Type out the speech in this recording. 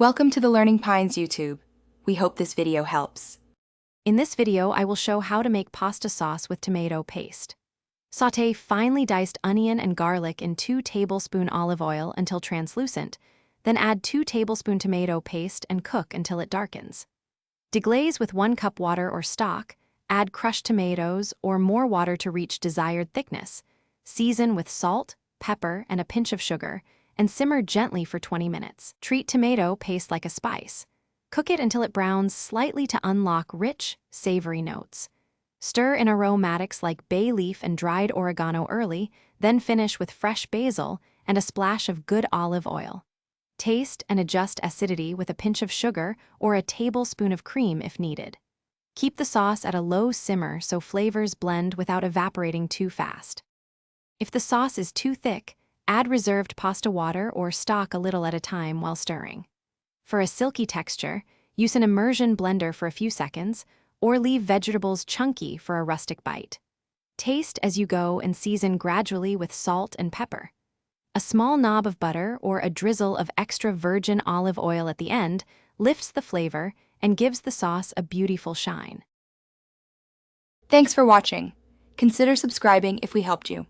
Welcome to the Learning Pines YouTube. We hope this video helps. In this video, I will show how to make pasta sauce with tomato paste. Sauté finely diced onion and garlic in 2 tablespoons olive oil until translucent, then add 2 tablespoons tomato paste and cook until it darkens. Deglaze with 1 cup water or stock, add crushed tomatoes or more water to reach desired thickness. Season with salt, pepper, and a pinch of sugar, and simmer gently for 20 minutes. Treat tomato paste like a spice. Cook it until it browns slightly to unlock rich, savory notes. Stir in aromatics like bay leaf and dried oregano early, then finish with fresh basil and a splash of good olive oil. Taste and adjust acidity with a pinch of sugar or a tablespoon of cream if needed. Keep the sauce at a low simmer so flavors blend without evaporating too fast. If the sauce is too thick, add reserved pasta water or stock a little at a time while stirring. For a silky texture, use an immersion blender for a few seconds, or leave vegetables chunky for a rustic bite. Taste as you go and season gradually with salt and pepper. A small knob of butter or a drizzle of extra virgin olive oil at the end lifts the flavor and gives the sauce a beautiful shine. Thanks for watching. Consider subscribing if we helped you.